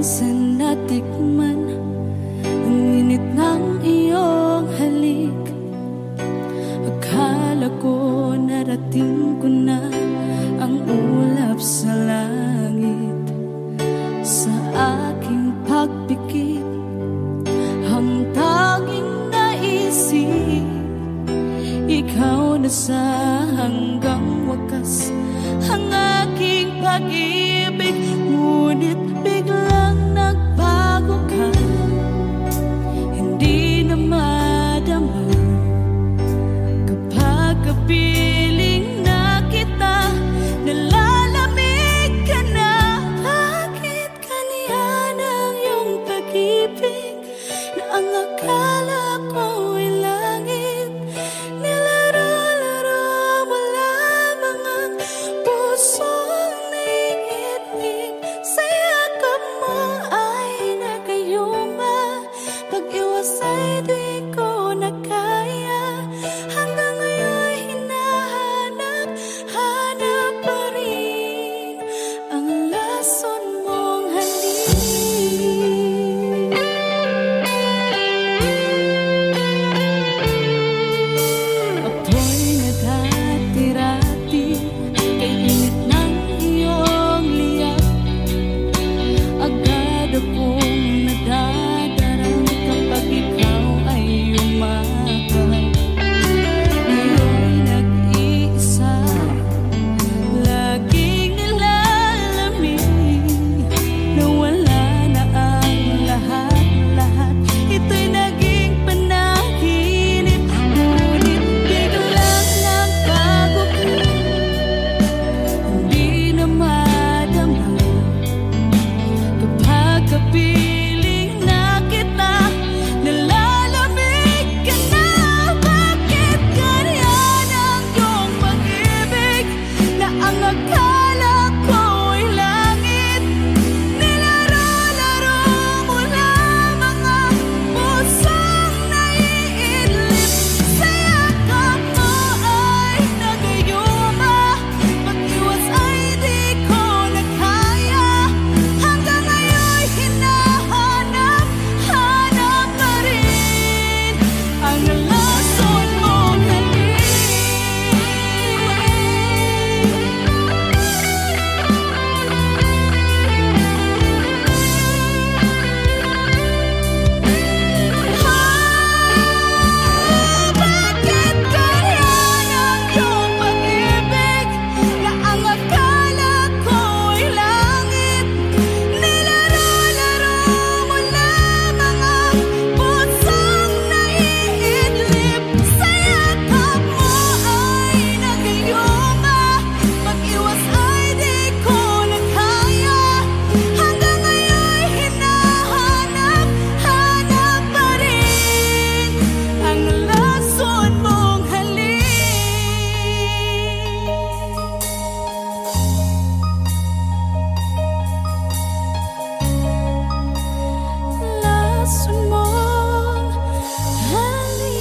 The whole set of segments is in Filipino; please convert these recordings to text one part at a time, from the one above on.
minsan natikman ang init ng iyong halik. Akala ko narating ko na ang ulap sa langit. Sa aking pagpikit, ang tanging naisip, ikaw na sa hanggang wakas ang aking pag-ibig. Ngunit biglang nagbago ka, hindi na madama kapag kapiling na kita, nalalamig ka na. Bakit kaniyan ang iyong pag-ibig na ang akala ko ay langit? Nilaro-laro mo lamang ang pusong naiinig. Sa yakap mo ay nagayuma, pag-iwas ay di ko na kaya. Hanggang ngayon hinahanap, hanap pa rin ang lason mong halik. Ako'y naghatirati kay init ng iyong liyak. Agad akong nadadarang kapag ikaw ay umakap. Ngayon nag-iisa, laging nilalamig, nawala na ang lahat-lahat. Ito'y naging panaginip. Ngunit biglang nagbago ka, hindi na madama kapag kapiling na kita, nalalamig ka na. Bakit ganyan ang iyong pag-ibig na ang akala ko ay langit? Nilaro-laro mo lamang ang pusong naiidlip. Sa yakap mo ay nagayuma, pag-iwas ay di ko na kaya. Hanggang ngayon hinahanap, hanap pa rin ang lason mong halik. Bakit ganyan ang iyong pag-ibig na ang akala ko ay langit? Nilaro-laro mo lamang ang pusong naiidlip. Sa yakap mo ay nagayuma, pag-iwas ay di ko na kaya. Hanggang ngayon hinahanap, hanap pa rin ang lason mong halik. Lason mong halik.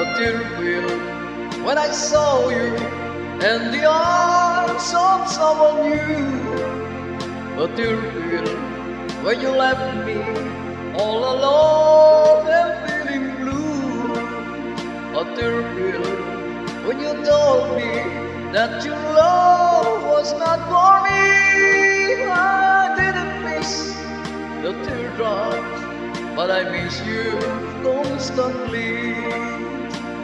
A tear fell when I saw you in the arms of someone new. A tear fell when you left me all alone and feeling blue. A tear fell when you told me that your love was not for me. I didn't miss the teardrops, but I miss you constantly.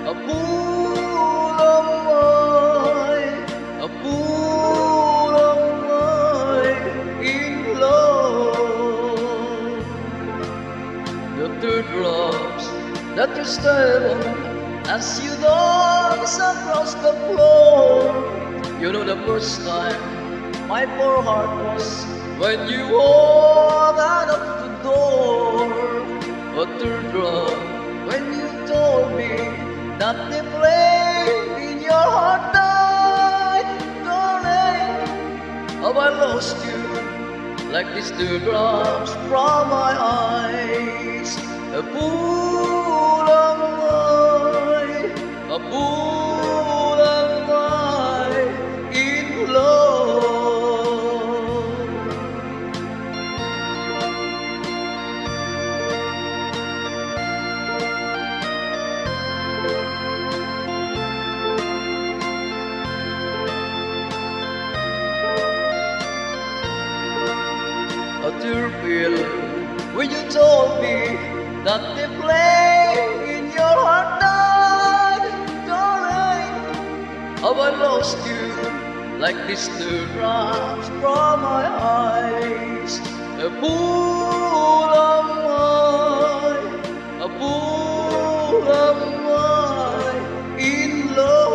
A fool of mine, a fool of mine in love. The teardrops that you stare on as you dance across the floor. You know the first time my poor heart was when you walked out of the door. A teardrop when you told me that the flame in your heart died. Darling, have I lost you like these dewdrops from my eyes. A fool am I in love. A tear fell when you told me that the flame in your heart died. Darling, have I lost you like these dewdrops from my eyes? A fool am I in love.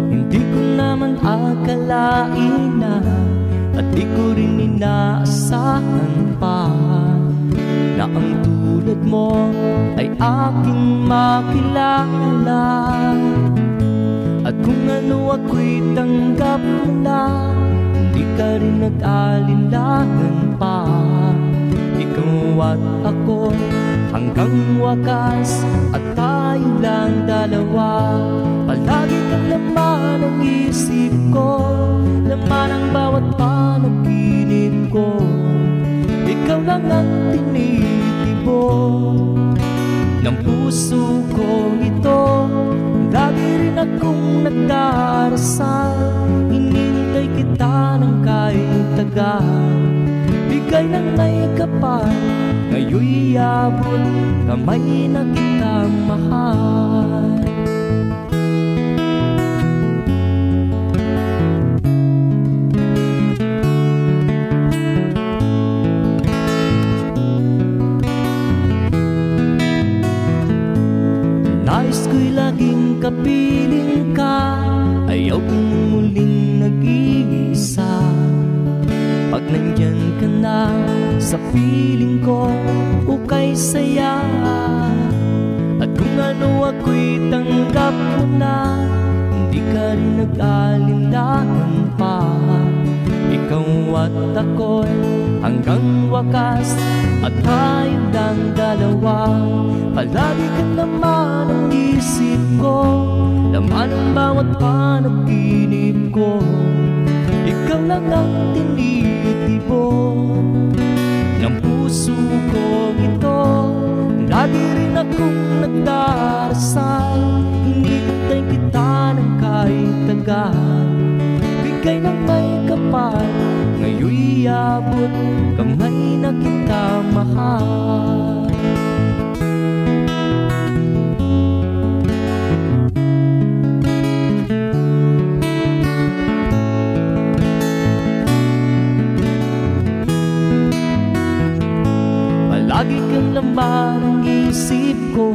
Hindi ko naman akalain na at di ko rin inaasahan pa na ang tulad mo ay aking makilala. At kung ano ako'y tanggap mo na, hindi ka rin nag-alinlangan pa. Ikaw at ako hanggang wakas, at tayo lang dalawa. Palagi kang laman ng isip ko, laman ang bawat panaginip ko. Ikaw lang ang tinitibok ng puso kong ito. Lagi rin akong nagdarasal, hinintay kita ng kahit tagal. Bigay ng may kapal, ngayon'y abot kamay na kita mahal. Nais ko'y laging kapiling ka, ayaw kong muling nag-iisa. Pag nandyan ka na sa piling ko, ukay saya. At kung ano ako'y tanggap mo na, hindi ka rin nag-alinlangan pa. Ikaw at ako'y hanggang wakas, at tayo lang dalawa. Palagi ka naman ang isip ko, laman ang bawat panaginip ko. Ikaw lang ang tinitibok ng puso kong ito. Lagi rin akong nagdarasal, hinintay kita ng kahit tagal. Bigay ng may kapal, ngayon'y abot kamay na kita mahal. Palagi kang laman ang isip ko,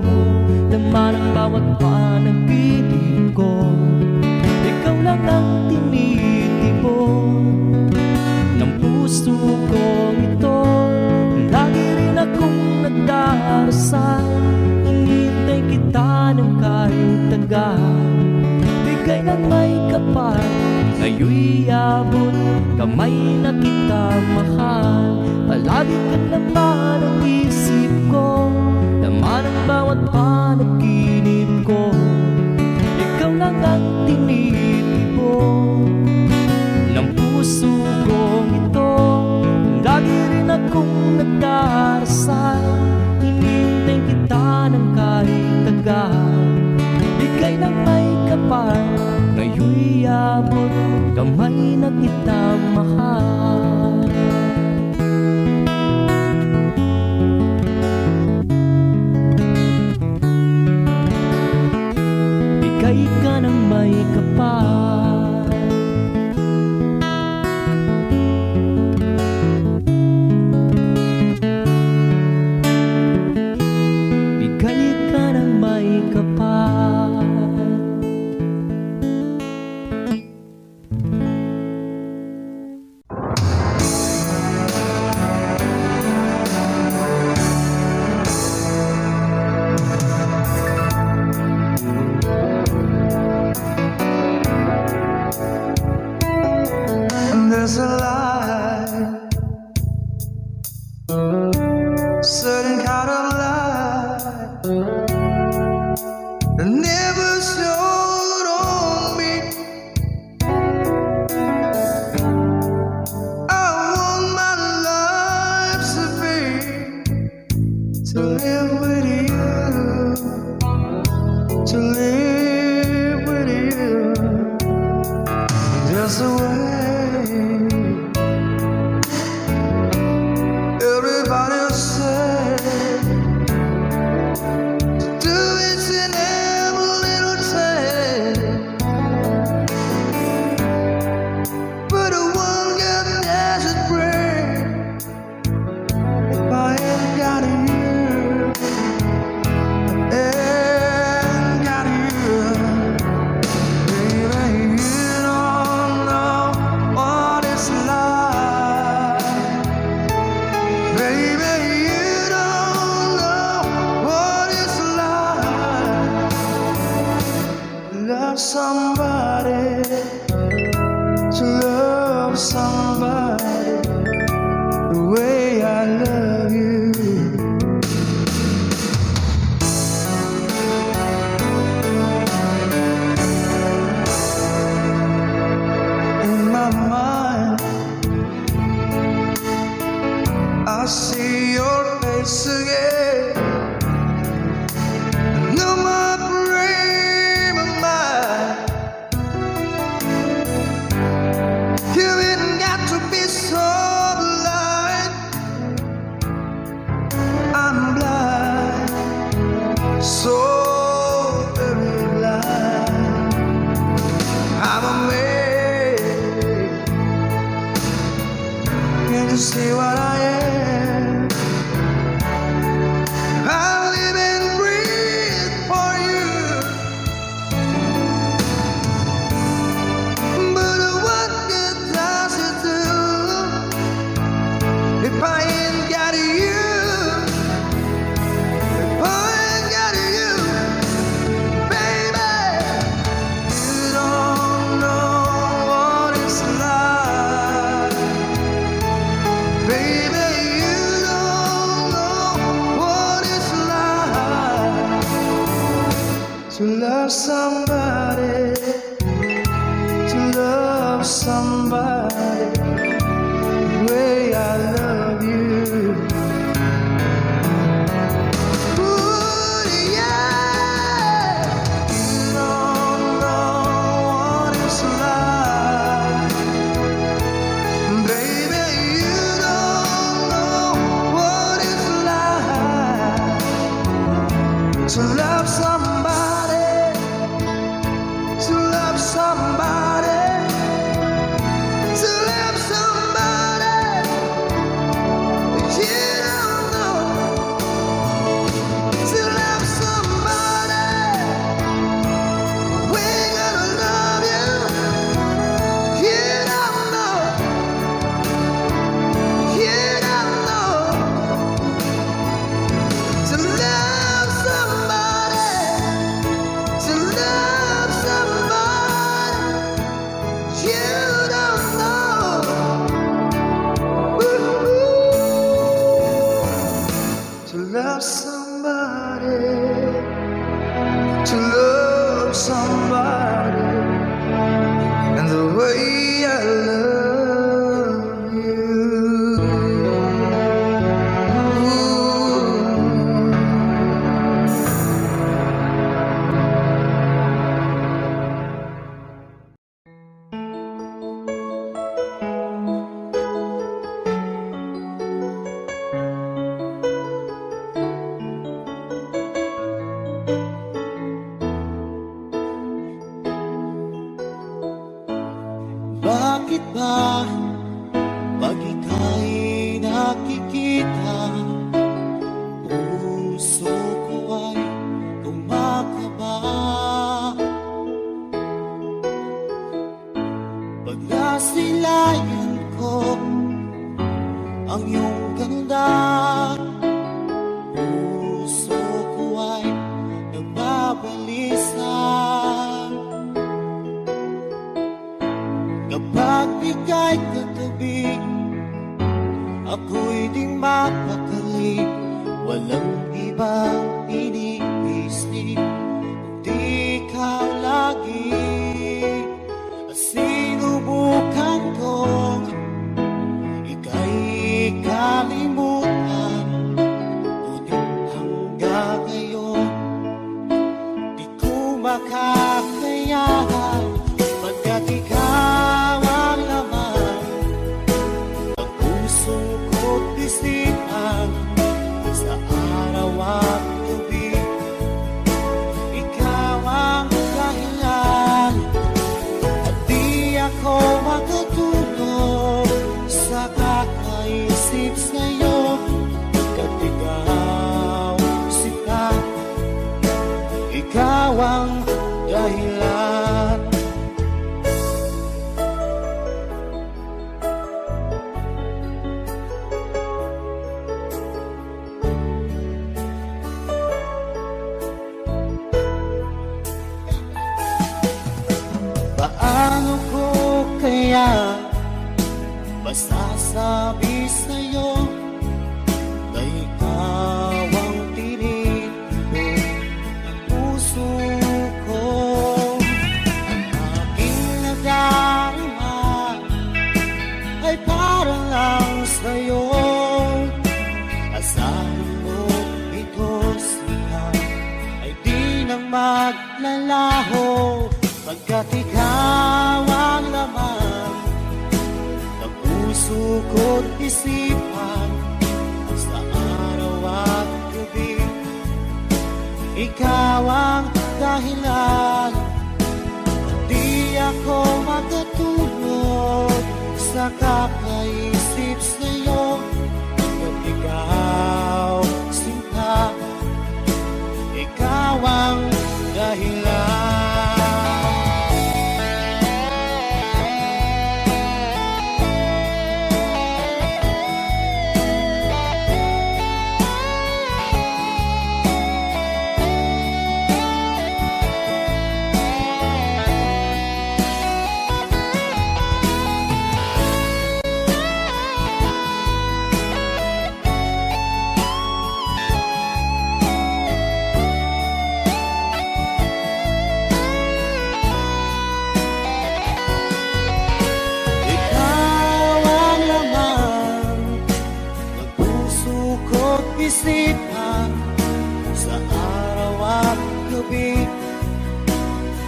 laman ang bawat panaginip ko. Ikaw lang ang tinitibok ng puso kong ito. Lagi rin akong nagdarasal, hinintay kita ng kahit tagal. Bigay ng may kapal, ngayon'y abot kamay na kita mahal. Palagi ka naman ang isip ko, laman ang bawat panaginip ko. Ikaw lang ang tinitibok ng puso kong ito. Lagi rin akong nagdarasal, hinintay kita ng kahit tagal. Bigay ng may kapal, ngayon'y abot kamay na kita mahal. Bigay ka ng may kapal, bigay ka ng may kapal. love somebody, to love somebody the way I love you. In my mind, I see your face again. No more dream of mine. You ain't got to be so blind. I'm blind, so very blind. I'm a man. Can't you see what I am? I live and breathe for you. But what good does it do if I ain't got you? If I ain't got you, baby, you don't know what it's like. Baby, you don't know what it's like to love somebody, to love somebody the way I love you. Ooh, yeah, you don't know what it's like. Baby, you don't know what it's like to love somebody, to love somebody, to love somebody. You don't know to love somebody. We're gonna love you. You don't know. You don't know to love somebody, to love somebody. You don't know. Ooh, to love somebody, to love somebody, and the way I love you. Bakit ba pag ika'y nakikita, puso ko ay kumakaba? Pag nasilayan ko ang iyong ganda, puso ko ay nagbabalisa. Kapag ika'y katabi, ako'y di mapakali. Walang ibang iniisip, kundi ikaw lagi. Sinubukan kong ika'y kalimutan, ngunit hanggang ngayon di ko makakayanan. Pagkat ikaw ang laman ng puso ko't isipan, sa araw at gabi ikaw ang dahilan. At di ako makatulog sa kakaisip sa'yo, pagkat ikaw sita, ikaw ang dahilan. Paano ko kaya masasabi sa'yo na ikaw ang tinitibo ng puso ko? Ang aking nadarama ay para lang sa'yo. Asahan mo ito siya ay di nang maglalaho, pagkat ikaw ang laman ng puso ko't isipan sa araw at gabi. Ikaw ang dahilan, di ako makatulog sa kakaisip sa'yo. Pagkat ikaw, sinta, ikaw ang dahilan. Isipan sa araw at gabi.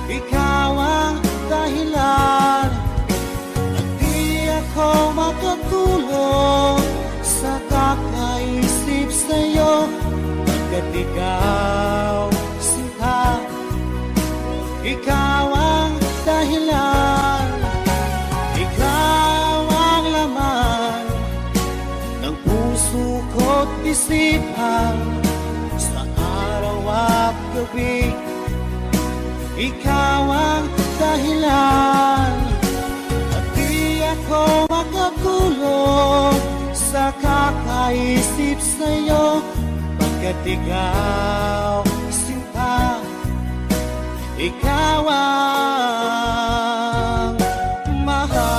Ikaw ang dahilan at di ako makatulog sa kakaisip sa'yo. Pagkat ikaw, sinta, ikaw ang dahilan, ikaw ang laman ng puso ko't isipan sa araw at gabi. Ikaw ang dahilan at di ako makatulog sa kakaisip sa'yo. Pagkat ikaw, sinta, ikaw ang mahal.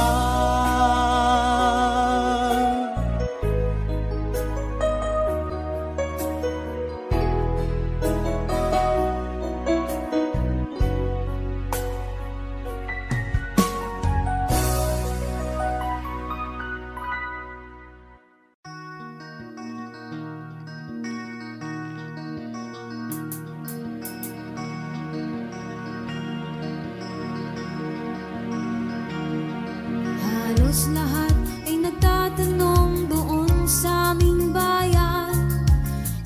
Halos lahat ay nagtatanong doon sa aming bayan,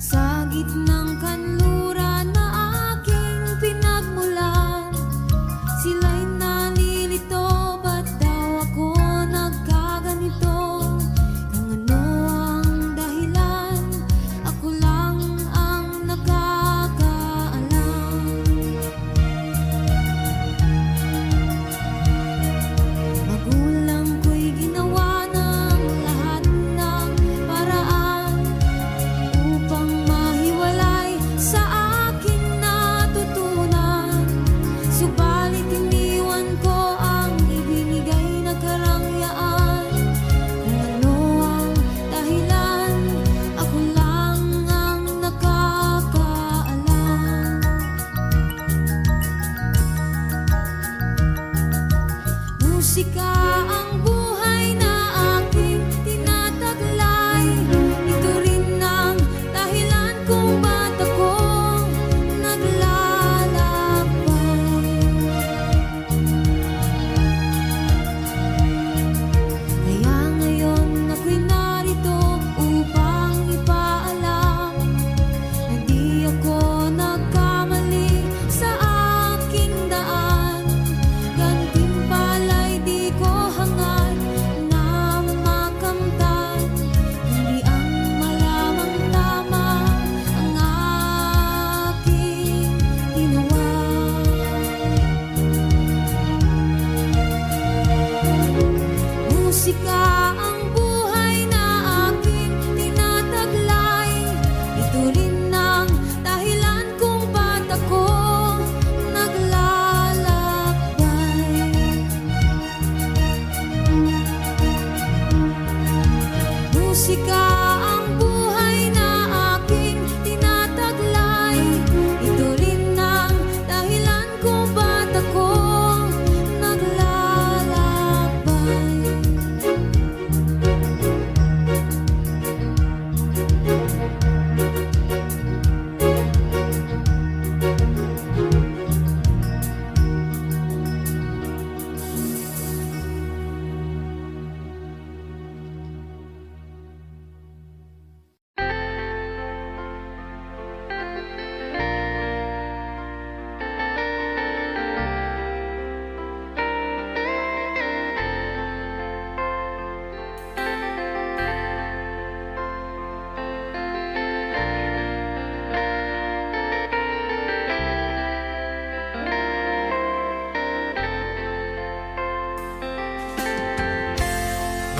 sa gitnang kanluran na aking pinagmulan. Sila'y nalilito, ba't daw ako nagkaganito? Kung ano ang dahilan, ako lang ang nakakaalam. Magulang ko'y ginawa ng lahat ng paraan upang mahiwalay sa aking natutunan. Subalit iniwan ko ang ibinigay na karangyaan. Kung ano ang dahilan, ako lang ang nakakaalam. Musika ang buhay na aking tinataglay. Ito rin ang dahilan kung ba't ako naglalakbay. Kaya ngayon ako'y narito upang ipaalam na di ako nagkamali sa aking daan. Gantimpala'y di ko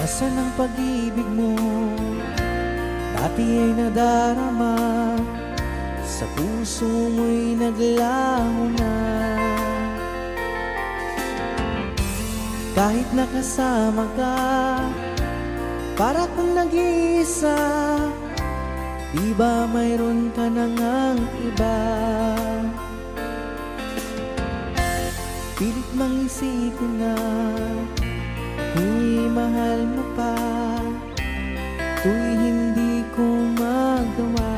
Asan ang pag-ibig mo? Dati ay nadarama, sa puso mo'y naglaho na. Kahit nakasama ka, para kung nag-iisa, di ba mayroon ka na ngang iba? Pilit mang isipin na kung mahal mo pa, to'y hindi ko magawa.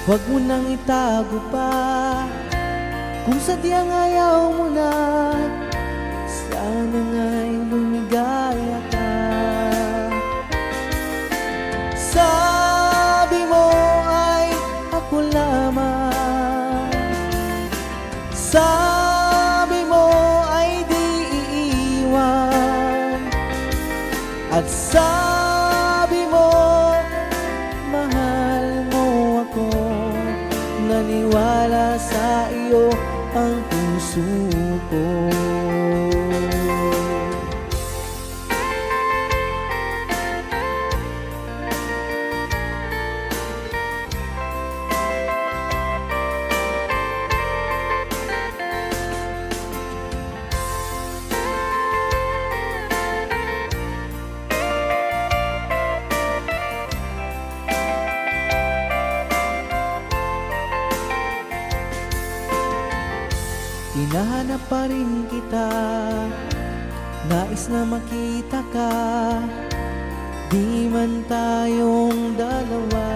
Huwag mo nang itago pa, kung sadyang ayaw mo na, sana nga'y lumigaya ka. Sabi mo ay ako lamang, sabi mo ay di iiwan, at sabi mo mahal mo ako. Naniwala sa iyo ang puso ko. Hinahanap pa rin kita, nais na makita ka, di man tayong dalawa.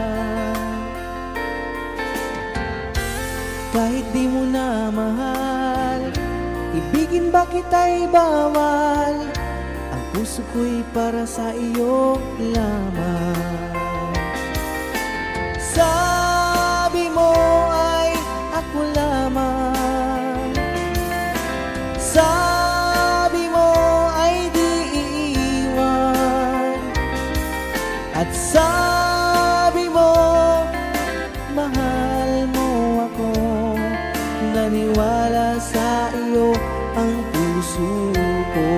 Kahit di mo na mahal, ibigin ba kita'y bawal, ang puso ko'y para sa iyo lamang. Sabi mo ay ako lamang, sabi mo ay di iiwan, at sabi mo mahal mo ako. Naniwala sa iyo ang puso ko.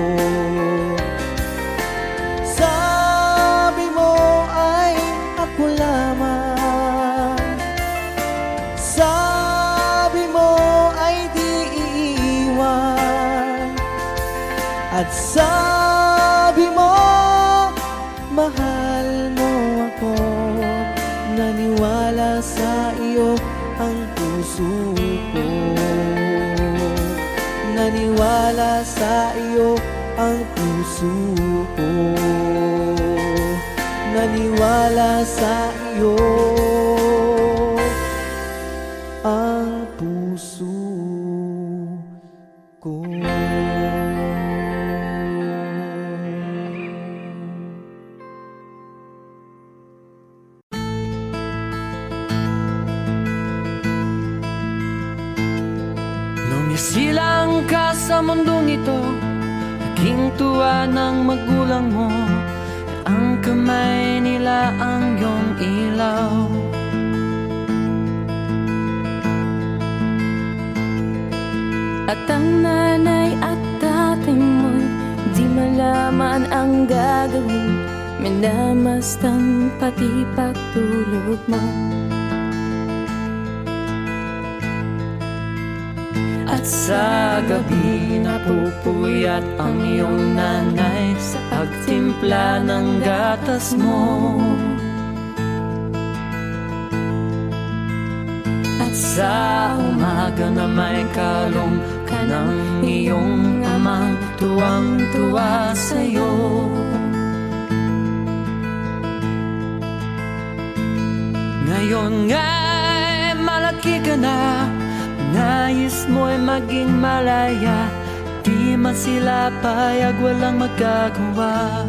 Sabi mo ay ako lamang, sabi mo ay di iiwan, at sabi mo mahal mo ako. Naniwala sa iyo ang puso ko. Naniwala sa iyo ang puso ko. Naniwala sa iyo ang puso ko. Nung isilang ka sa mundong ito, naging tuwa ng magulang mo, at ang kamay nila ang iyong ilaw. At ang nanay at tatay mo'y di malaman ang gagawin, minamastan pati pagtulog mo. At sa gabi napupuyat ang iyong nanay sa pagtimpla ng gatas mo. At sa umaga na may kalong ka ng iyong amang tuwang-tuwa sa'yo. Ngayon nga'y malaki ka na, nais mo'y maging malaya, di man sila payag, walang magagawa.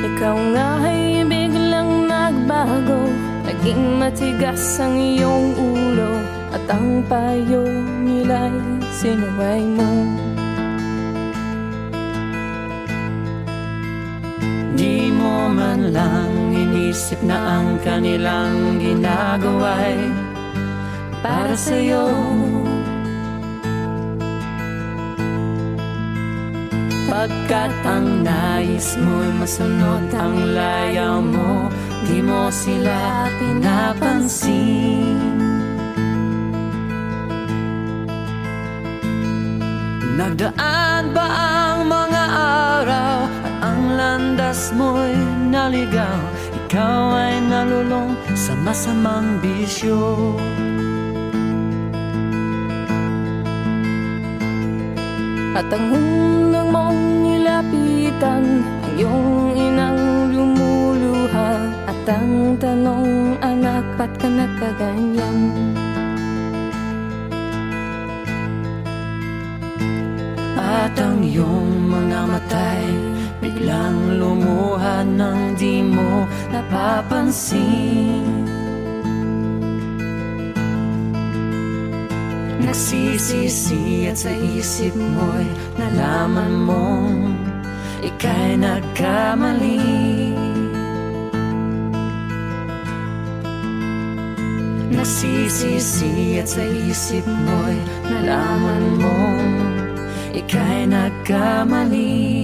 Ikaw nga ay biglang nagbago, naging matigas ang iyong ulo, at ang payo nila'y sinuway mo. Di mo man lang inisip na ang kanilang ginagawa'y para sa'yo. Pagkat ang nais mo'y masunod ang layaw mo, di mo sila pinapansin. Nagdaan ba ang mga araw at ang landas mo'y naligaw? Ikaw ay nalulong sa masamang bisyo. At ang unang mong nilapitan, ang iyong inang lumuluha. At ang tanong, anak, ba't ka nagkaganyan? At ang iyong mga matay biglang lumuha nang di mo napapansin. Nagsisisi at sa isip mo'y nalaman mong ika'y nagkamali. Nagsisisi at sa isip mo'y nalaman mong ika'y nagkamali.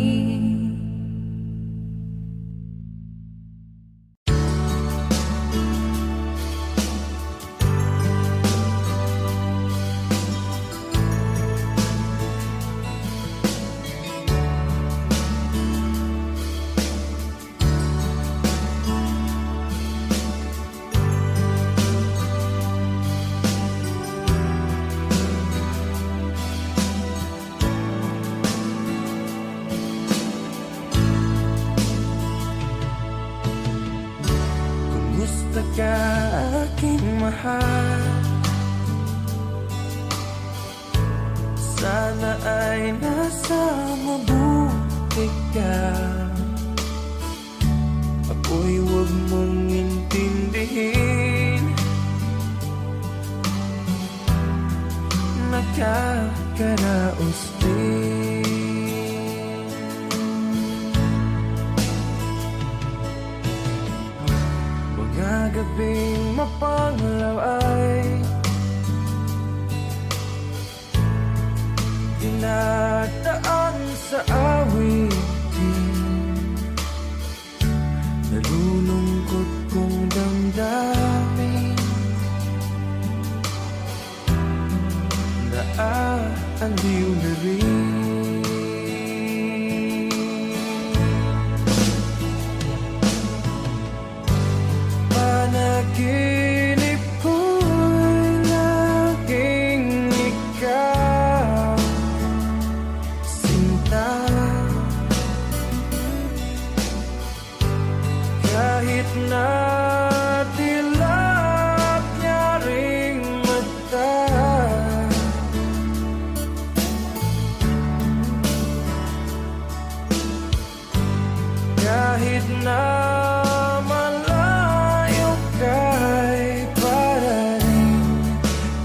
Kumusta ka, aking mahal? Sana ay nasa mabuti ka. Ako'y huwag mong intindihin, nakakaraos din. Mga gabing mapanglaw ay dinadaan sa awitin. Nalulungkot kong damdamin, naaaliw na rin. Panaginip ko'y laging ikaw, sinta. Kahit na dilap niya ring mata, kahit na malayo ka'y parating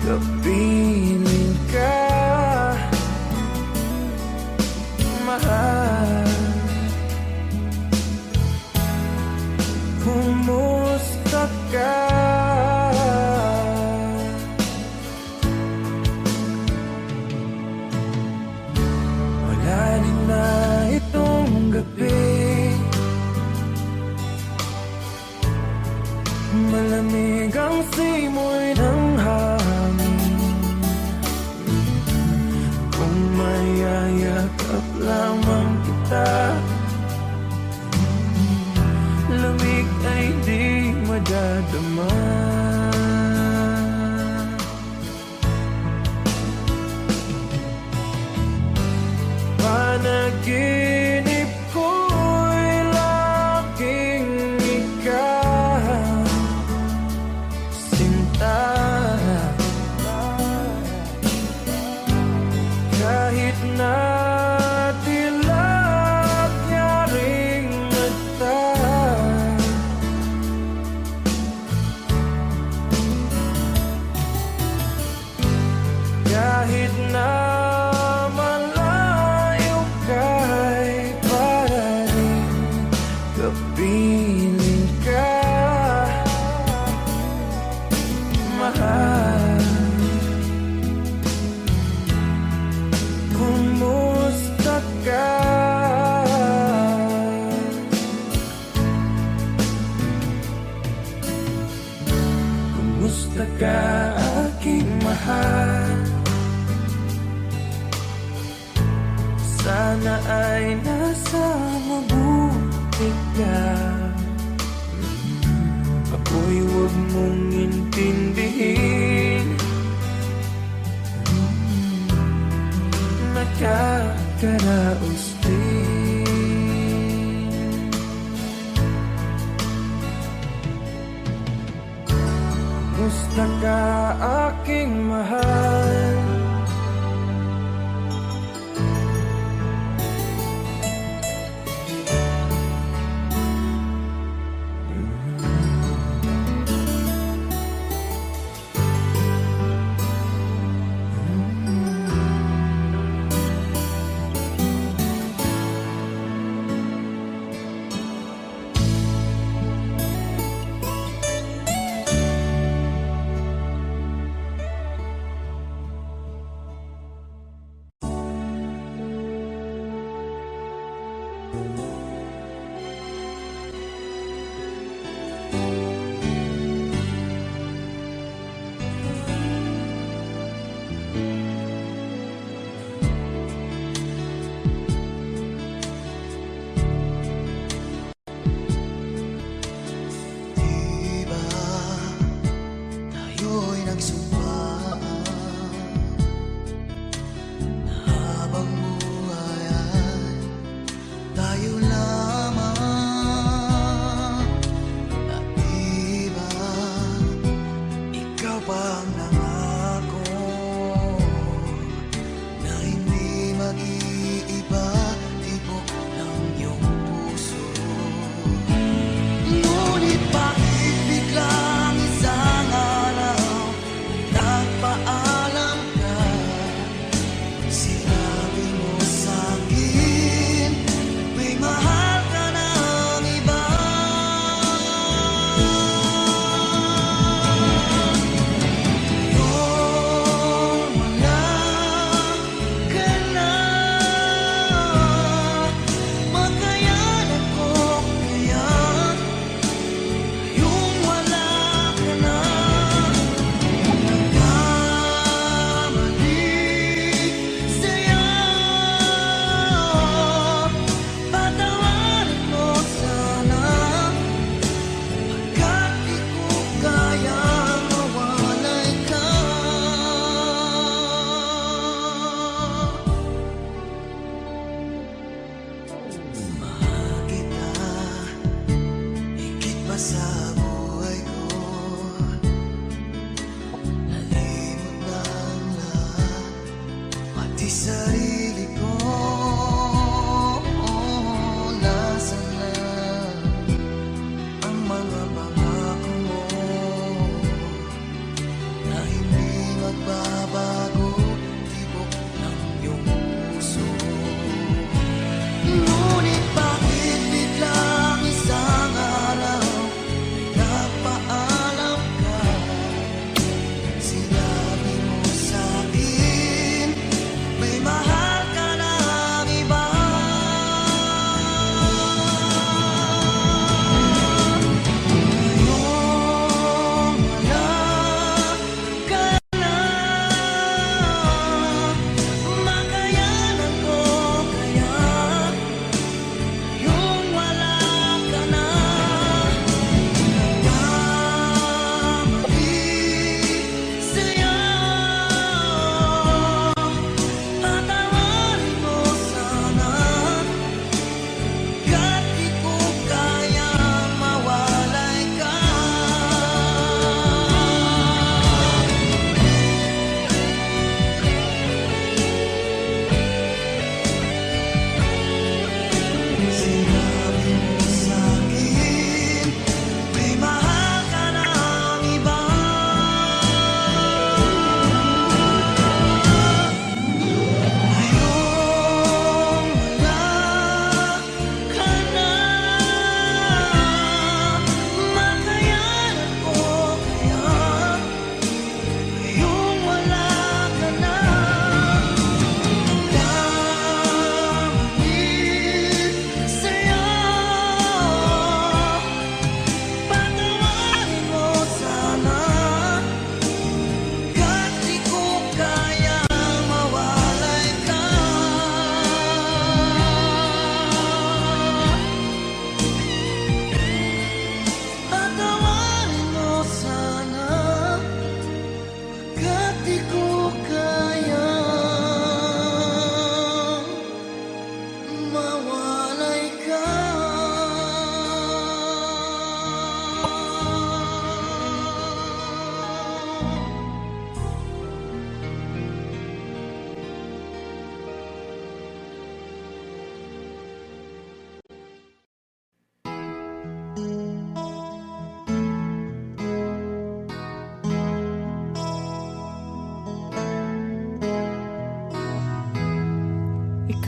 kapiling ka, mahal. Kumusta ka? Malalim na itong gabi, malamig ang simoy ng hangin. Kung mayayakap lamang kita, lamig ay di madadama. Panaginip ko'y laging ikaw, sinta. Kahit na dilap niya ring mata, Musta ka aking mahal? Sana ay nasa mabuti ka. Ako'y huwag mong intindihin. Nakakaraos din. Musta ka aking mahal?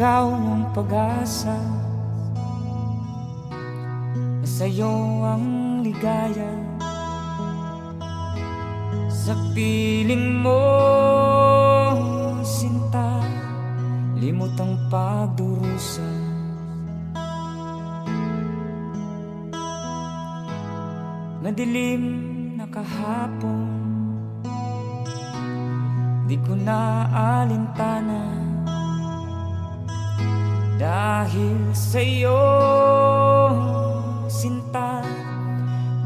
ikaw ang pag-asa, sa'yo ang ligaya. Sa piling mo, sinta, limot ang pagdurusa. Madilim na kahapon, di ko na alintana, dahil sa'yo, sinta,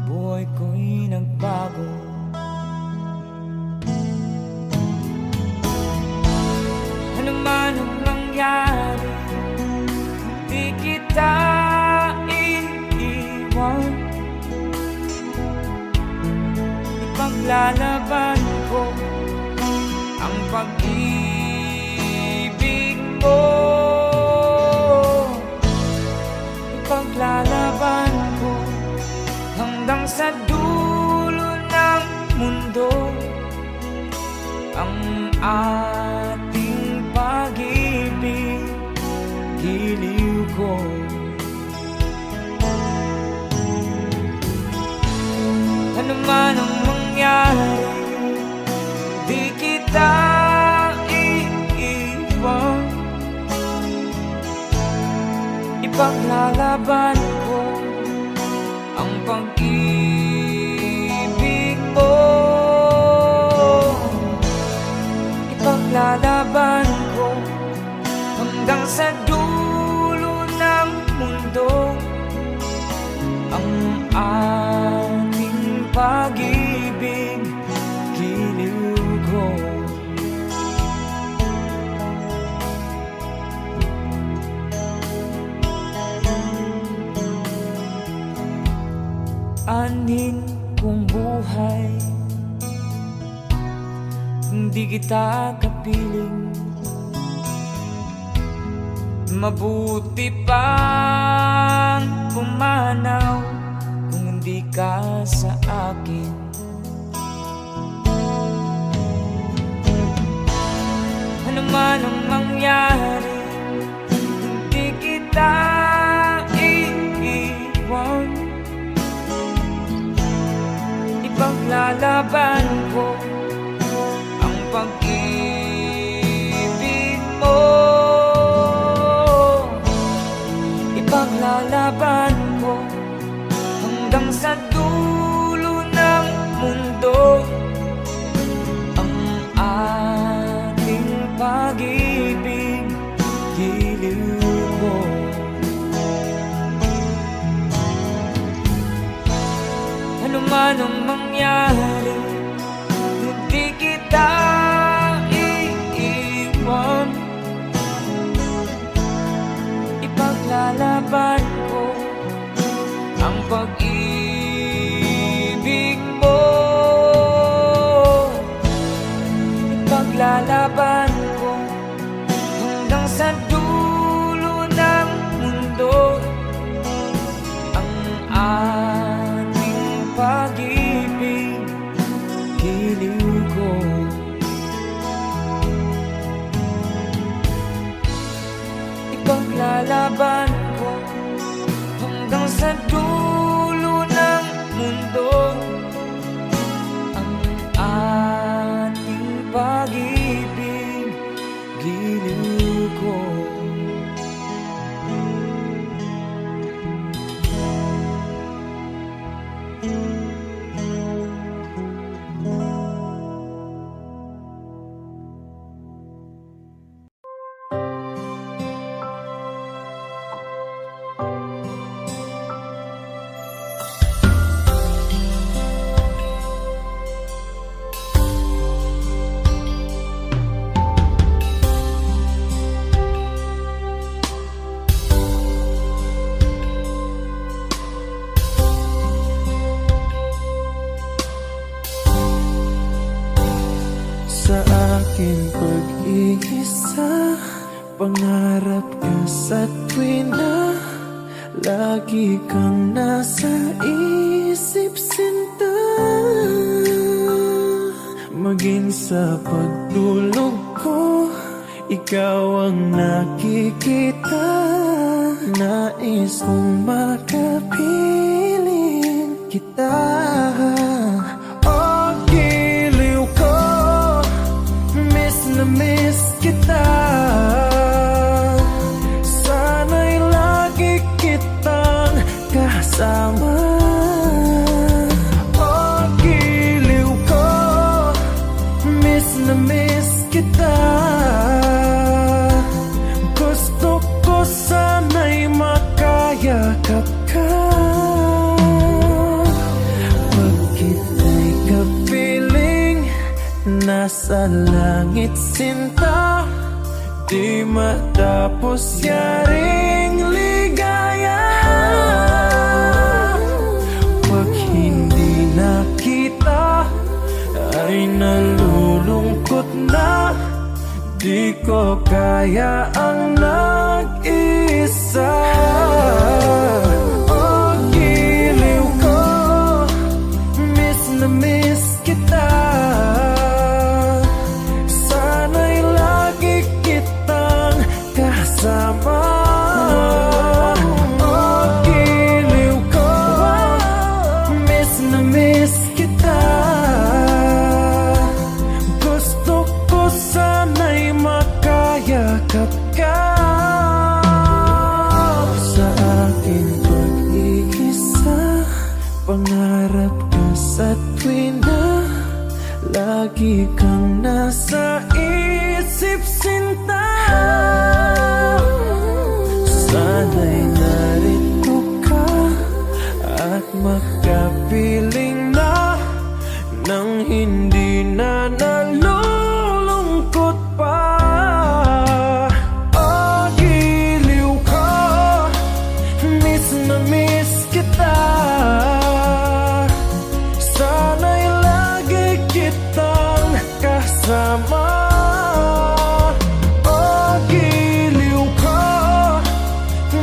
buhay ko'y nagbago. Ano man ang mangyari, di kita iiwan. Ipaglalaban ko ang pag-ibig mo. Ipaglalaban ko hanggang sa dulo ng mundo ang ating pag-ibig, giliw ko. Ano man ang mangyari, di kita iiwan. Ipaglalaban ko ang pag-ibig mo. Ipaglalaban ko hanggang sa dulo ng mundo ang ating pag-ibig, giliw ko. Anin kong buhay, hindi kita kapiling. Mabuti pang pumanaw kung hindi ka sa akin. Ano man ang mangyari, hindi kita iiwan. Ipaglalaban ko ang pag-ibig mo. Ipaglalaban ko hanggang sa dulo ng mundo ang ating pag-ibig, giliw ko. Ano man ang mangyari, hindi kita iiwan. Ipaglalaban ko ang pag-ibig mo. Ipaglalaban ko hanggang sa dulo ng mundo ang ating pag-ibig, giliw ko. Ipaglalaban ko hanggang sa dulo ng mundo ang ating pag-ibig, giliw ko. Sa aking pag-iisa, pangarap ka sa tuwina, lagi kang nasa isip, sinta. Maging sa pagtulog ko, ikaw ang nakikita. Nais kong makapiling kita. Oh, giliw ko, miss na miss kita. Sana'y lagi kitang kasama. Oh, giliw ko, miss na miss kita. Gusto ko sana'y makayakap ka. Pag kita'y kapiling, nasa langit sinta. Di matapos yaring ligaya. Pag hindi nakita, ay nalulungkot na. Di ko kaya ang nag-isa. Oh, giliw ko, miss na miss kita. Sana'y lagi kitang kasama. Oh, giliw ko, miss na miss kita. Gusto ko sana'y makayakap ka. Sa aking pag-iisa, pangarap ka sa tuwing na lagi kang nasa isip sinta. Sana'y narito ka at makapiling na nang hindi na nalulungkot pa. Oh, giliw ko, miss na miss kita. Sana'y lagi kitang kasama. Oh, giliw ko,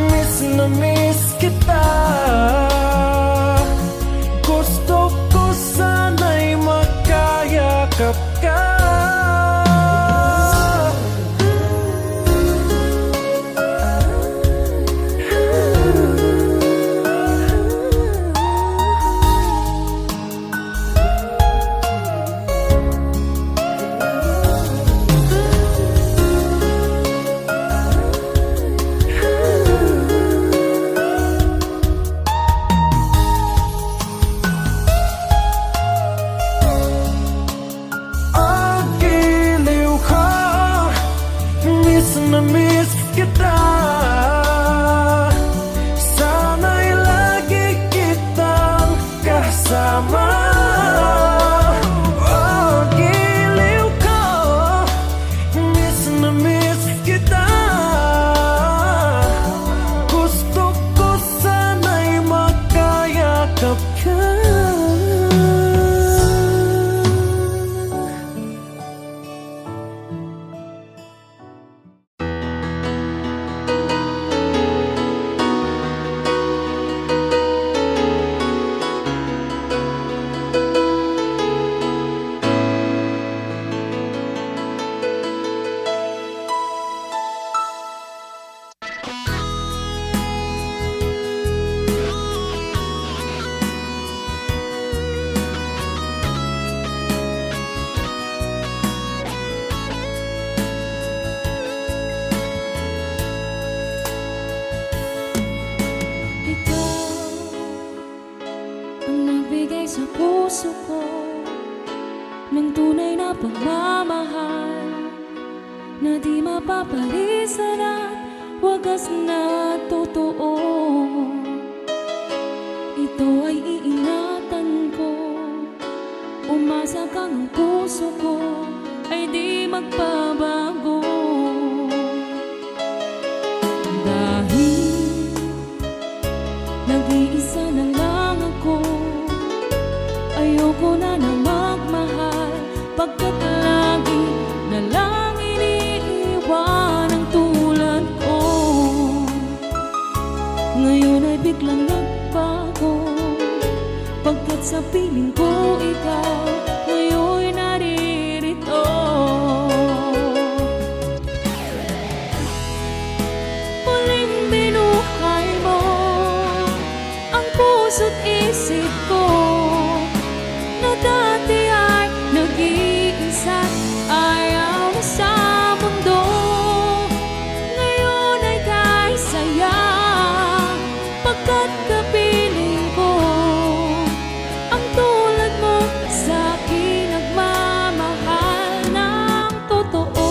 miss na miss kita. Gusto ko sana'y makayakap ka. Oh, giliw ko, miss na miss kita. Sana'y lagi kitang kasama. Oh, giliw ko, miss na miss kita. Gusto ko sana'y makayakap ka. Sa puso ko ng tunay na pagmamahal na di mapapalisan at wagas na totoo. Ito ay iingatan ko, umasa kang ang puso ko ay di magbabago. Dahil nag-iisa na lang ako, ayoko na magmahal, pagkat lagi na lang iniiwan ang tulad ko. Ngayon ay biglang nagbago, pagkat sa piling ko ikaw ngayon naririto. nag-iisa, ayaw na sa mundo. Ngayon ay kahit saya, pagkat kapiling ko ang tulad mo sa akin, nagmamahal ng totoo.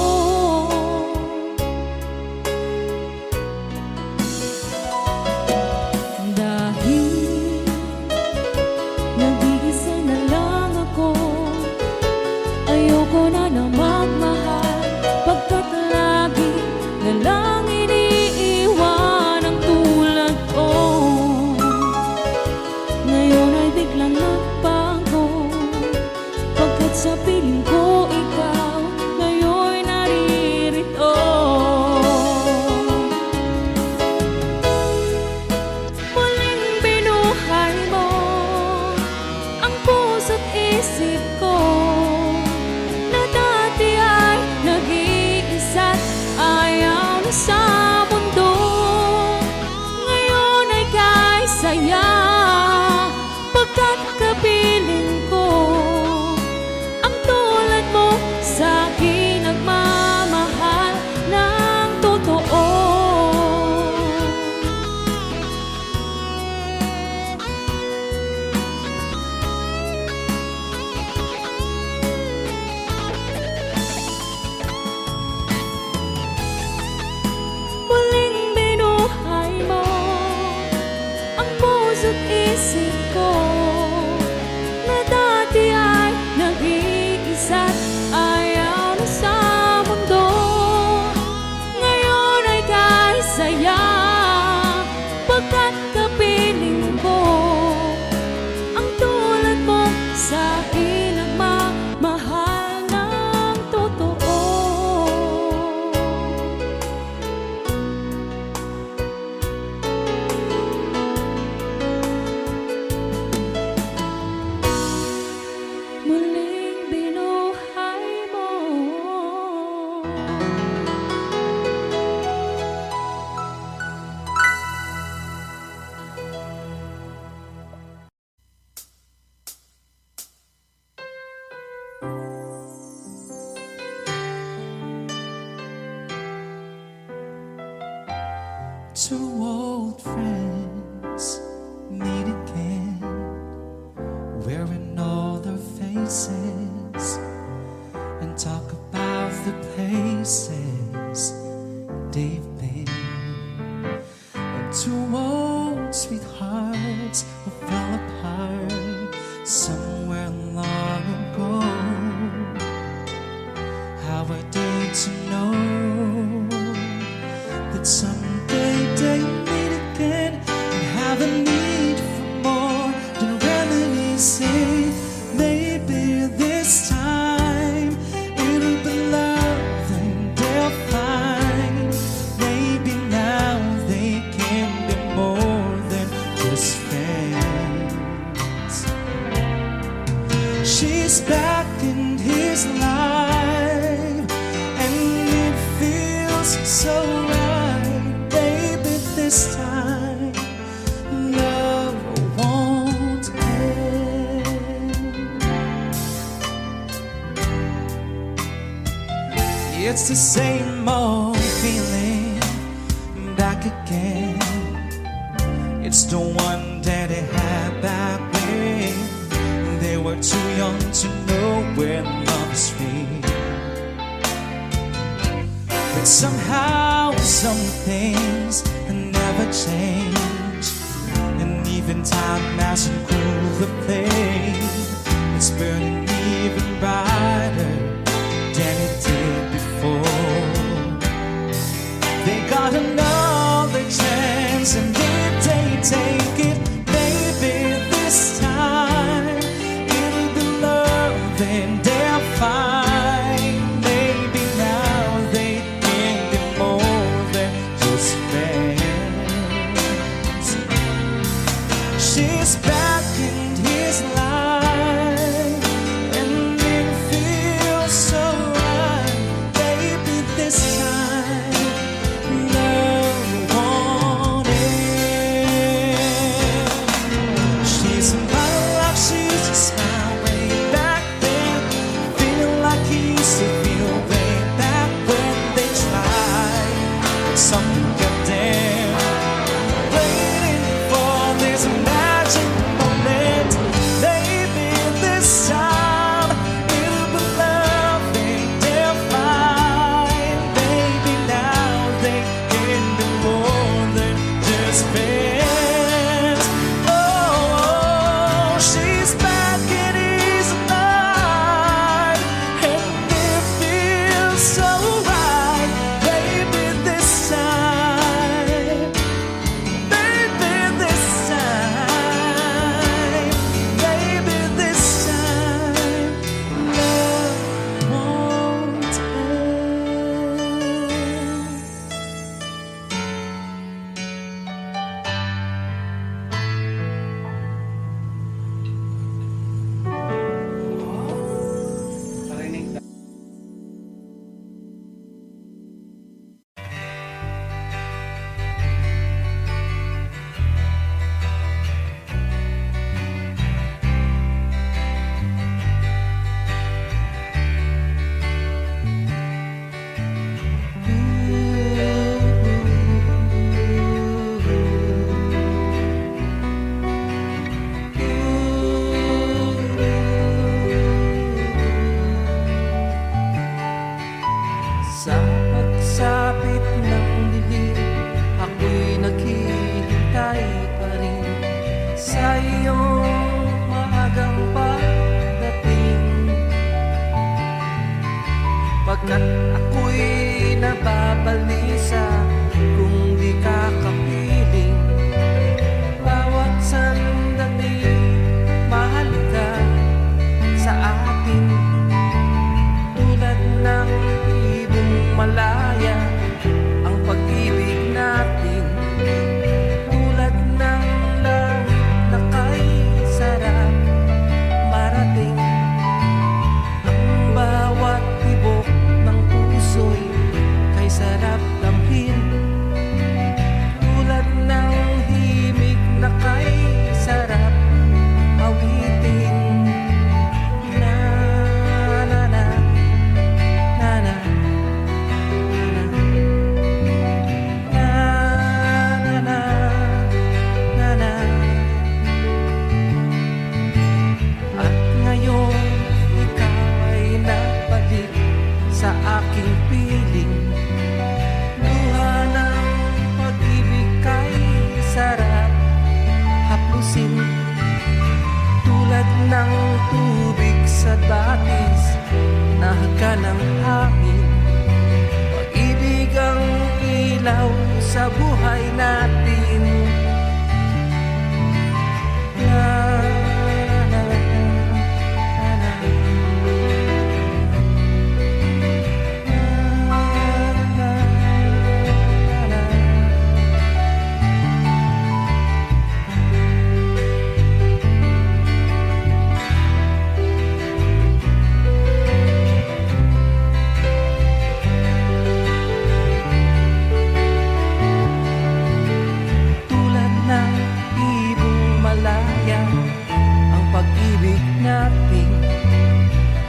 Dahil nag-iisa na lang ako, ayoko na na magmahal, pagkat lagi na lang iniiwan ang tulad ko. Ngayon ay biglang nagbago, pagkat sa piling ko ikaw ngayon naririto. Muling binuhay mo ang puso't isip ko, na dati ay nag-iisa't ayaw na sa mundo. Ngayon ay kahit saya, pagkat kapiling ko ang tulad mo sa akin, nagmamahal ng totoo. Muling binuhay mo ang puso't isip ko, na dati ay nag-iisa't ayaw na sa mundo. Ngayon ay kahit saya, pagkat kapiling ko ang tulad mo sa akin, nagmamahal ng totoo. Muling binuhay mo. Two old friends meet again, wearing all their faces, and talk about the places they've been. And two old sweethearts who fell apart somewhere long ago. How are they to know that someday they meet again and have a need for more than remedies? Say maybe this time it'll be love and they'll find. Maybe now they can be more than just friends. She's back in his life and it feels so right. Baby, this time love won't end. It's the same old feeling back again. It's the one that they had back when they were too young to know where love is real. But somehow some things never change, and even time hasn't cooled the flame. It's burning even brighter than it did before. They got another chance, and if they take it, baby, this time it'll be love and they'll find. Maybe now they can be more than just friends. She's back in his life ng hangin. Pag-ibig ang ilaw sa buhay natin. La, la, la, la, la. Tulad ng ibong malaya ang pag-ibig natin.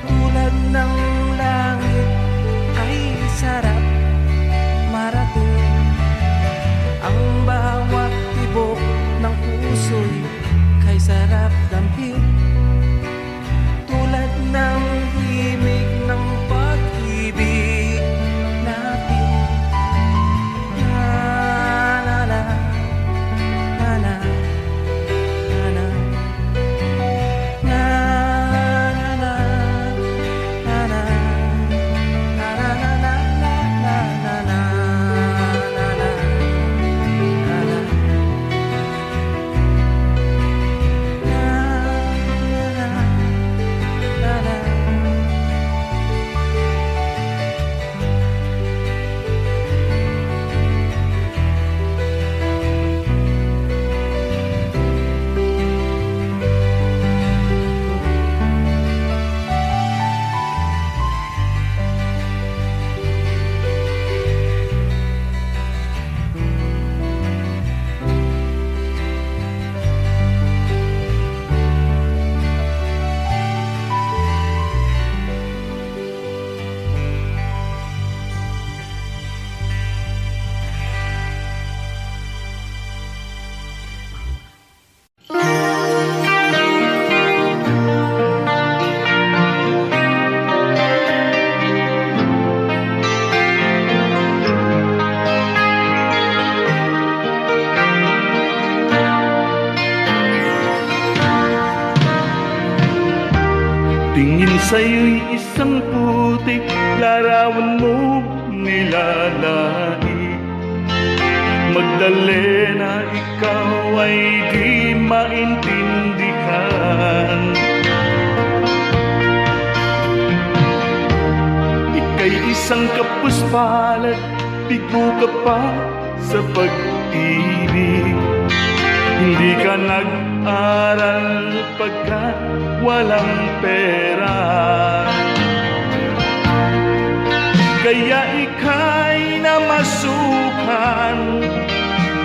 Tulad ng langit ay sarap marating. Ang bawat tibok ng puso'y kay sarap damhin. Tulad ng himig ng pag-ibig natin. La la la la la la la la la la la la Tingin sa'yo'y isang putik, larawan mo nilalait. Magdalena, ikaw ay di maintindihan. Ika'y isang kapus palad, bigo ka pa sa pag-ibig. Hindi ka nag-aral pagkat walang pera. Kaya ika'y namasukan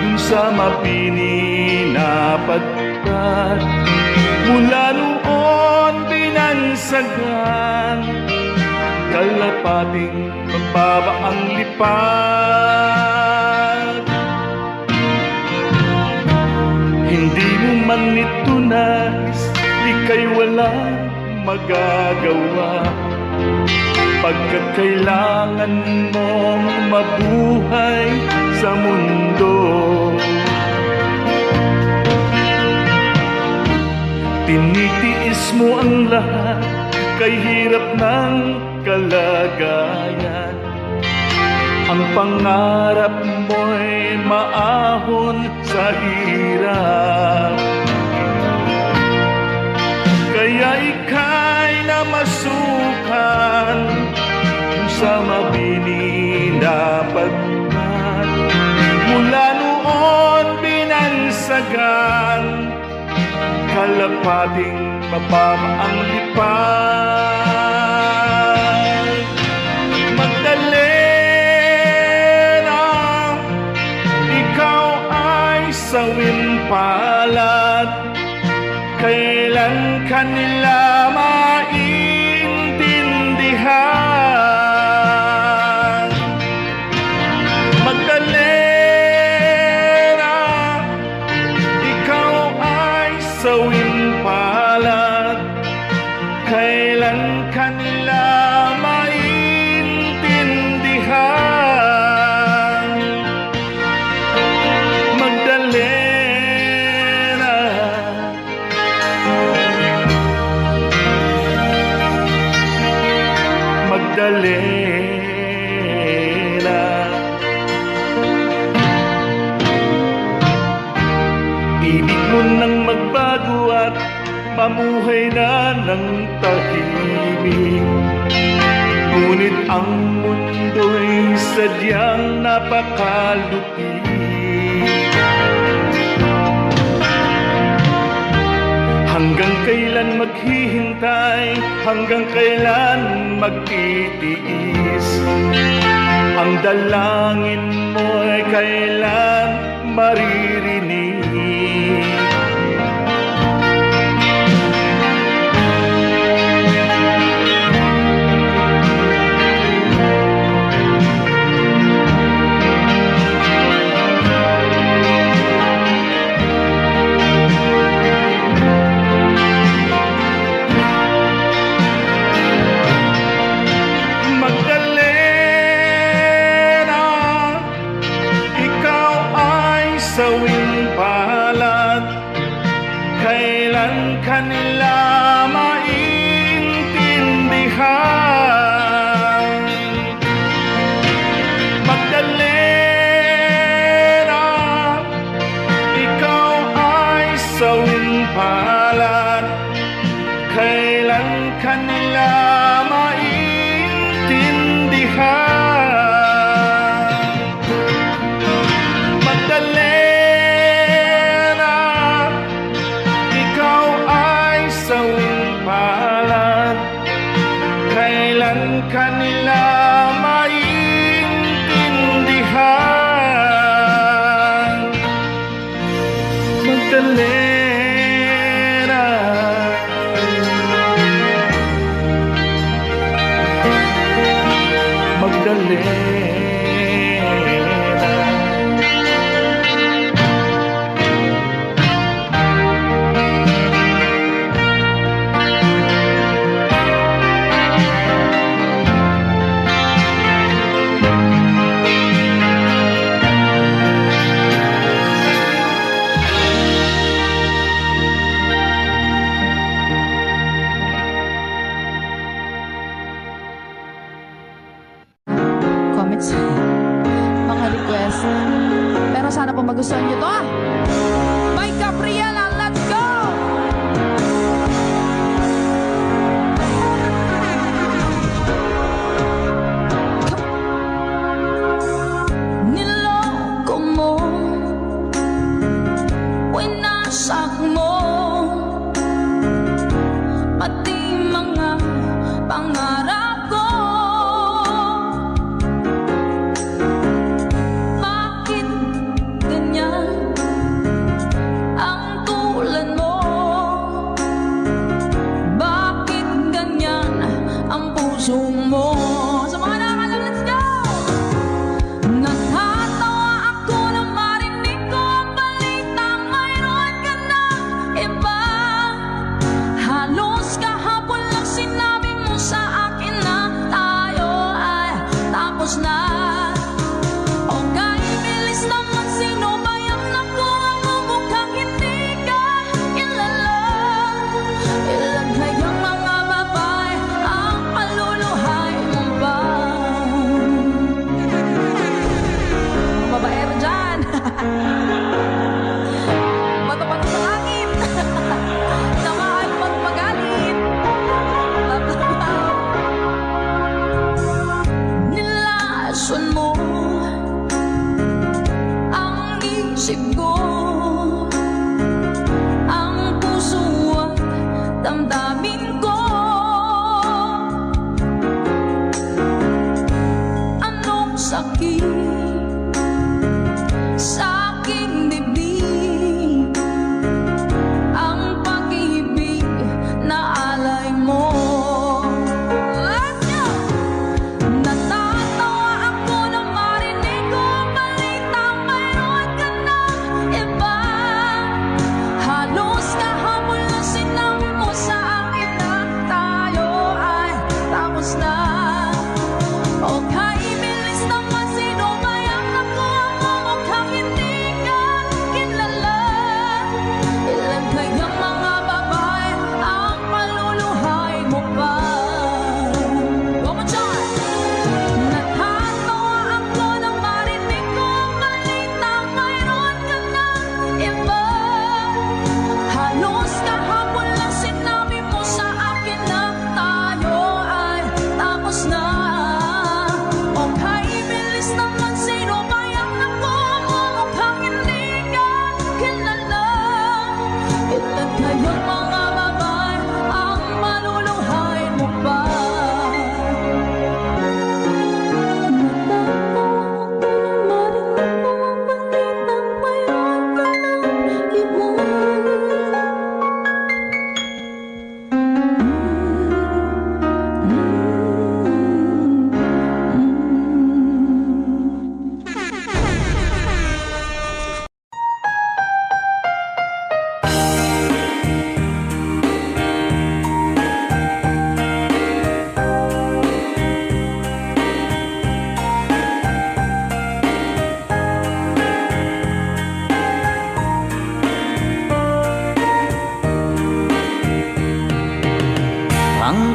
dun sa mapini na pagkat. Mula noon binansagan, kalapating mababa ang lipad. Hindi mo man ito nais, ika'y walang magagawa. Pagkat kailangan mong mabuhay sa mundo. Tinitiis mo ang lahat, kay hirap ng kalagayan. Ang pangarap mo'y maahon sa hirap. Kaya ika'y namasukan sa mabini na pagkat. Mula noon binansagan, kalapating mababa ang lipad. Magdalena, ikaw ay sawin palad. Kailan kanila maintindihan? Magdalena, ikaw ay sawin palad. Kailan kanila maintindihan? Magdalena, Magdalena. Ibig mo nang magbago at mamuhay na ng tahimik. Ngunit ang mundo'y sadyang napakalupit. Hanggang kailan maghihintay, hanggang kailan magtitiis? Ang dalangin mo'y kailan maririnig? Magdalena, ikaw ay sawing palad. Kailan kanila maintindihan? Magdalena, ikaw ay sawing palad. Kailan kanila maintindihan? Magdalena, ikaw ay sawing palad. Kailan kanila maintindihan? Magdalena, Magdalena. Comments, mga request. Pero sana po magustuhan nyo to ah. Mike Gabriela, let's go! Niloko mo, winasak mo, pati mga pangarap ko. Bakit ganyan ang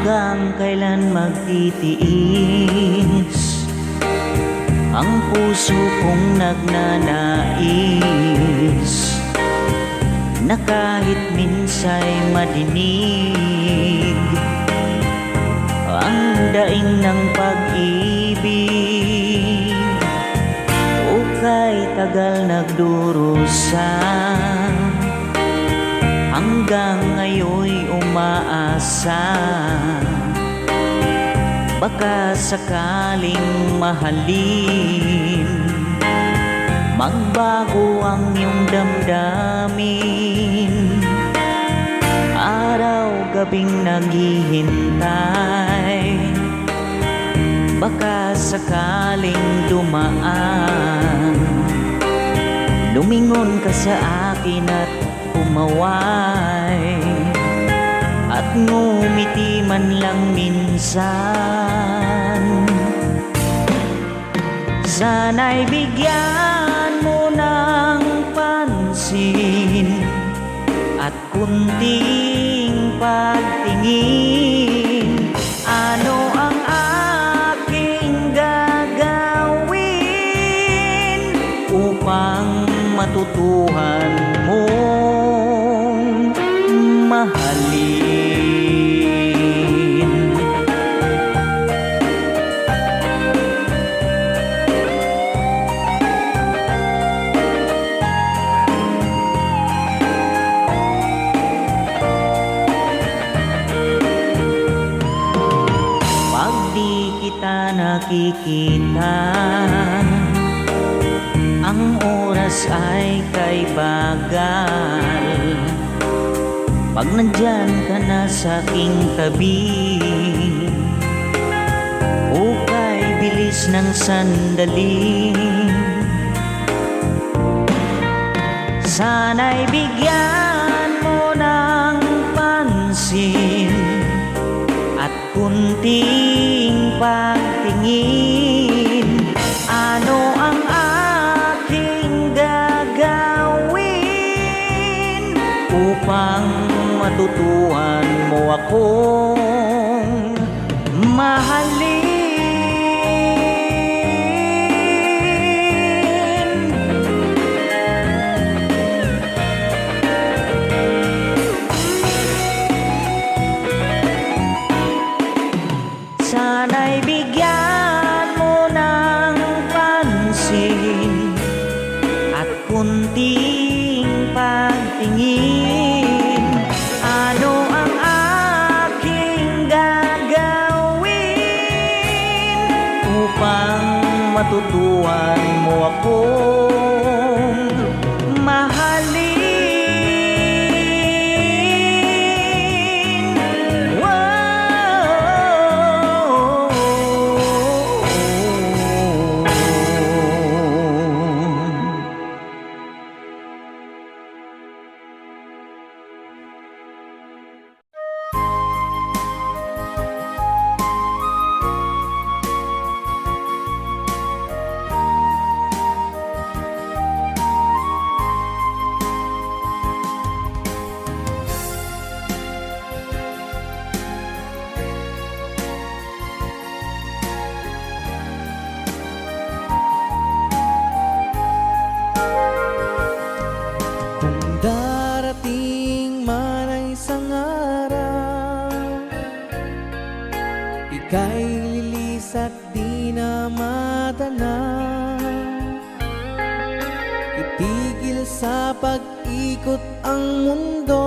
hanggang kailan magtitiis ang puso kong nagnanais na kahit minsa'y madinig ang daing ng pag-ibig o kay tagal nagdurusa hanggang ngayon'y umaasa baka sakaling mahalin magbago ang iyong damdamin araw-gabing naghihintay baka sakaling dumaan lumingon ka sa akin at umaway at ngumiti man lang minsan sana'y bigyan mo ng pansin at kunting pagtingin ano ang aking gagawin upang matutuhan mong mahalin. Pag di kita nakikita ang oras ay kay bagal pag nandyan ka na sa aking tabi o kay bilis ng sandali sana'y bigyan mo ng pansin at kunting pagtingin ano ang aking gagawin upang matutuhan mo akong mahalin. Sana'y bigyan mo ng pansin at kunting pagtingin ano ang aking gagawin upang matutuhan mo akong mahalin. Kung darating man ang isang araw ika'y lilis at di na matanaw itigil sa pag-ikot ang mundo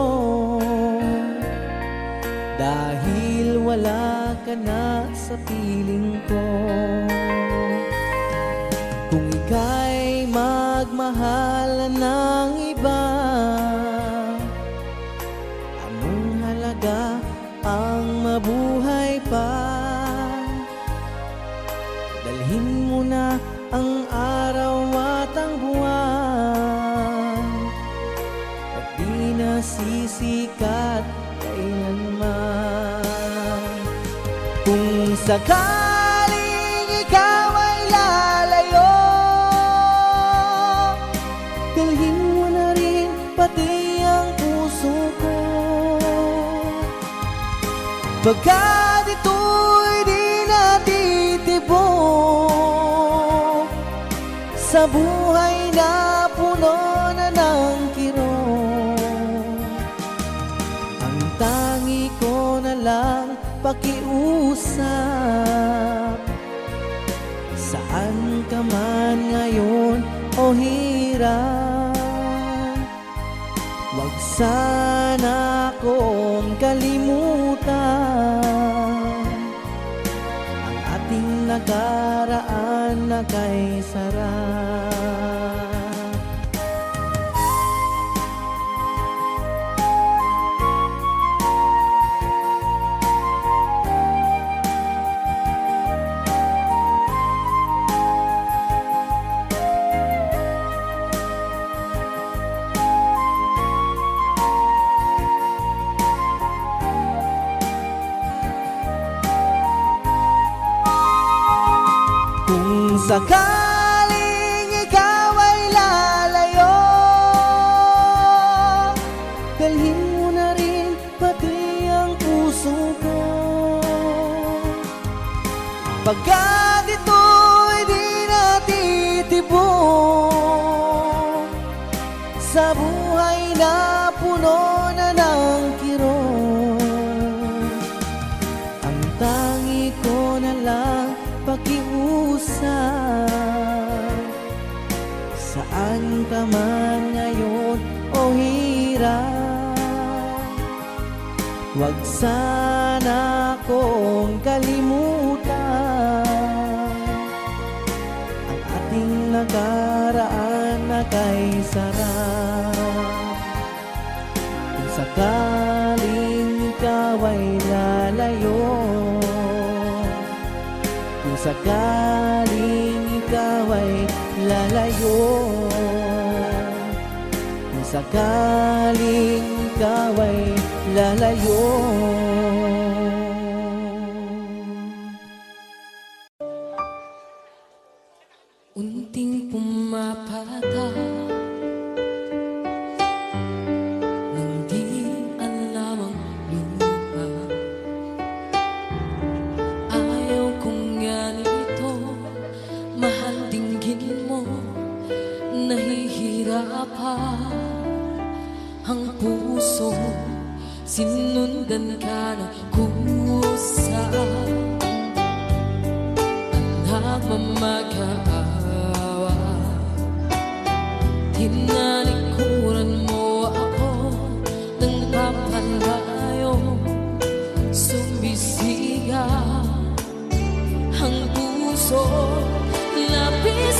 dahil wala ka na sa piling ko. Kung ika'y magmahal ng iba, anong halaga ang mabuhay pa? Dalhin mo na ang araw at ang buwan at di na sisikat kailanman. Kung sakaling ikaw ay lalayo, dalhin mo na rin pati ang puso ko. Pagkat sa buhay na puno na ng kirot. Ang tangi ko na lang pakiusap, saan ka man ngayon o hirap, wag sana akong kalimutan ang ating nakaraan na kay sarap. Kung sakaling ikaw ay lalayo, dalhin mo na rin pati ang puso ko. Pagkat ito'y di natitibok sa buhay na puno na ng kirot. Ang tangi ko na lang pakiusap, saan ka man ngayon o hirap, wag sana akong kalimutan ang ating nakaraan na kay sarap. Kung sakaling ikaw ay lalayo, kung sakaling ikaw ay lalayo, kung sakaling ikaw ay lalayo. Unting pumapata nang di alam ang lupa. Ayaw kong ganito, mahal dinggin mo, nahihirapan ang puso, sinundan ka ng kusa, ang nagmamakaawa. Tinalikuran mo ako ng papalayo, sumbisiga ang puso, labis